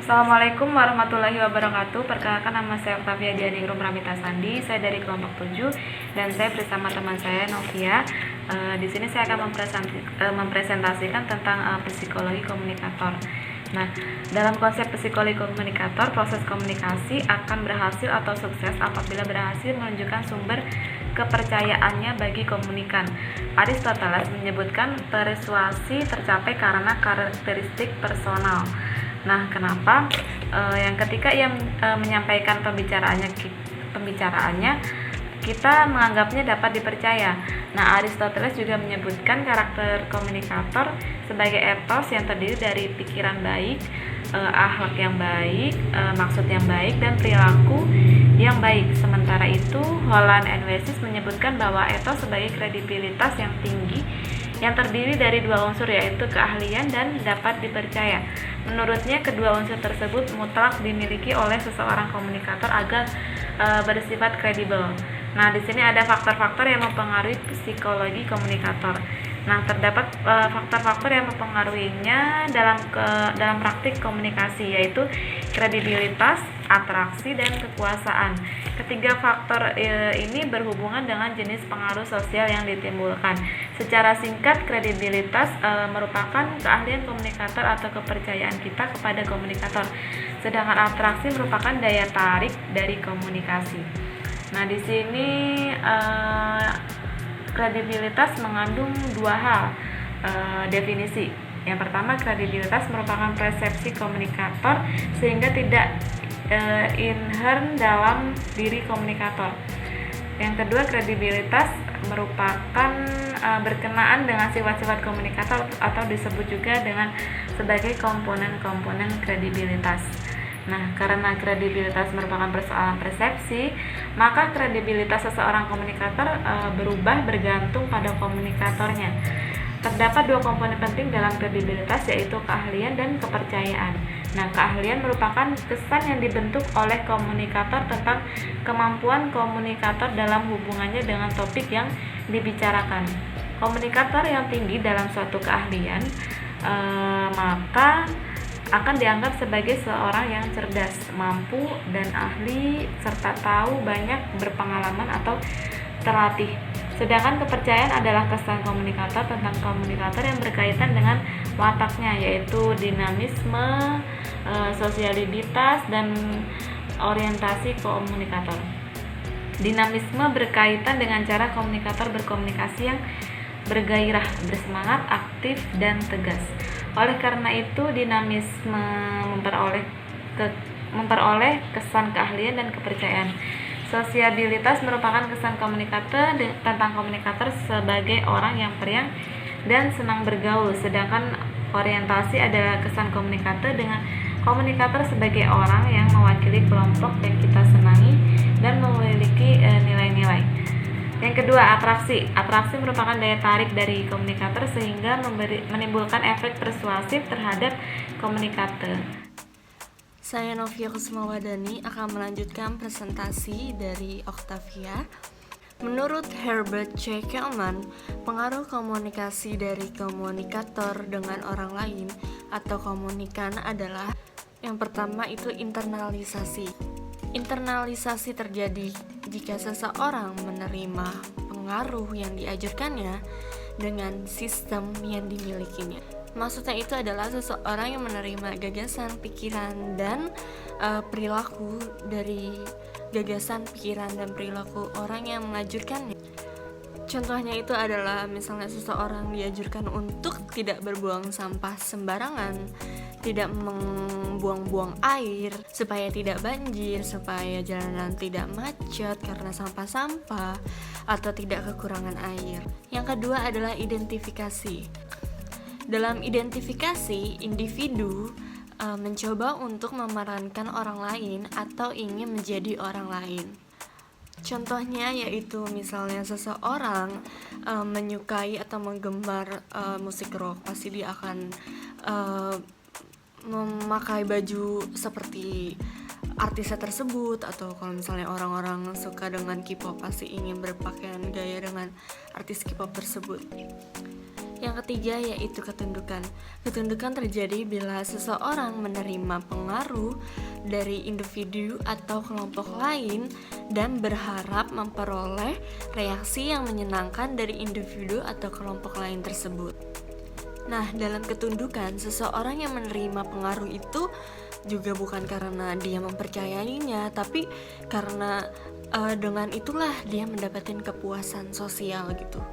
Assalamualaikum warahmatullahi wabarakatuh. Perkenalkan, nama saya Octavia Dianingrum Ramita Sandi. Saya dari kelompok 7 dan saya bersama teman saya Novia. Di sini saya akan mempresentasikan tentang psikologi komunikator. Nah, dalam konsep psikologi komunikator, proses komunikasi akan berhasil atau sukses apabila berhasil menunjukkan sumber kepercayaannya bagi komunikan. Aristoteles menyebutkan persuasi tercapai karena karakteristik personal. Nah, kenapa? Yang ketika ia menyampaikan pembicaraannya, kita menganggapnya dapat dipercaya. Nah, Aristoteles juga menyebutkan karakter komunikator sebagai etos yang terdiri dari pikiran baik, akhlak yang baik, maksud yang baik, dan perilaku yang baik. Sementara itu, Holland and Wessis menyebutkan bahwa etos sebagai kredibilitas yang tinggi yang terdiri dari dua unsur, yaitu keahlian dan dapat dipercaya. Menurutnya, kedua unsur tersebut mutlak dimiliki oleh seseorang komunikator agar bersifat kredibel. Nah, di sini ada faktor-faktor yang mempengaruhi psikologi komunikator. Nah, terdapat faktor-faktor yang mempengaruhinya dalam praktik komunikasi, yaitu kredibilitas, atraksi, dan kekuasaan. Ketiga faktor ini berhubungan dengan jenis pengaruh sosial yang ditimbulkan. Secara singkat, kredibilitas merupakan keahlian komunikator atau kepercayaan kita kepada komunikator, sedangkan atraksi merupakan daya tarik dari komunikasi. Nah, di sini kredibilitas mengandung dua hal definisi. Yang pertama, kredibilitas merupakan persepsi komunikator sehingga tidak inherent dalam diri komunikator. Yang kedua, kredibilitas merupakan berkenaan dengan sifat-sifat komunikator atau disebut juga dengan sebagai komponen-komponen kredibilitas. Nah, karena kredibilitas merupakan persoalan persepsi, maka kredibilitas seseorang komunikator berubah bergantung pada komunikatornya. Terdapat dua komponen penting dalam kredibilitas, yaitu keahlian dan kepercayaan. Nah, keahlian merupakan kesan yang dibentuk oleh komunikator tentang kemampuan komunikator dalam hubungannya dengan topik yang dibicarakan. Komunikator yang tinggi dalam suatu keahlian maka akan dianggap sebagai seorang yang cerdas, mampu, dan ahli, serta tahu banyak, berpengalaman, atau terlatih. Sedangkan kepercayaan adalah kesan komunikator tentang komunikator yang berkaitan dengan wataknya, yaitu dinamisme, sosialitas, dan orientasi komunikator. Dinamisme berkaitan dengan cara komunikator berkomunikasi yang bergairah, bersemangat, aktif, dan tegas. Oleh karena itu, dinamisme memperoleh kesan keahlian dan kepercayaan. Sosiabilitas merupakan kesan komunikator tentang komunikator sebagai orang yang periang dan senang bergaul, sedangkan orientasi adalah kesan komunikator dengan komunikator sebagai orang yang mewakili kelompok yang kita senangi dan memiliki nilai-nilai. Yang kedua, atraksi. Atraksi merupakan daya tarik dari komunikator sehingga menimbulkan efek persuasif terhadap komunikator. Saya Novia Kusmawadani akan melanjutkan presentasi dari Octavia. Menurut Herbert C. Kelman, pengaruh komunikasi dari komunikator dengan orang lain atau komunikan adalah yang pertama itu internalisasi. Internalisasi terjadi jika seseorang menerima pengaruh yang diajarkannya dengan sistem yang dimilikinya. Maksudnya itu adalah seseorang yang menerima gagasan, pikiran, dan perilaku dari gagasan, pikiran, dan perilaku orang yang mengajurkannya. Contohnya itu adalah misalnya seseorang diajurkan untuk tidak berbuang sampah sembarangan, tidak membuang-buang air, supaya tidak banjir, supaya jalanan tidak macet karena sampah-sampah, atau tidak kekurangan air. Yang kedua adalah identifikasi. Dalam identifikasi, individu mencoba untuk memerankan orang lain atau ingin menjadi orang lain. Contohnya yaitu misalnya seseorang menyukai atau menggemar musik rock, pasti dia akan memakai baju seperti artisnya tersebut, atau kalau misalnya orang-orang suka dengan K-pop pasti ingin berpakaian gaya dengan artis K-pop tersebut. Yang ketiga yaitu ketundukan. Ketundukan terjadi bila seseorang menerima pengaruh dari individu atau kelompok lain dan berharap memperoleh reaksi yang menyenangkan dari individu atau kelompok lain tersebut. Nah, dalam ketundukan, seseorang yang menerima pengaruh itu juga bukan karena dia mempercayainya, tapi karena dengan itulah dia mendapatkan kepuasan sosial gitu.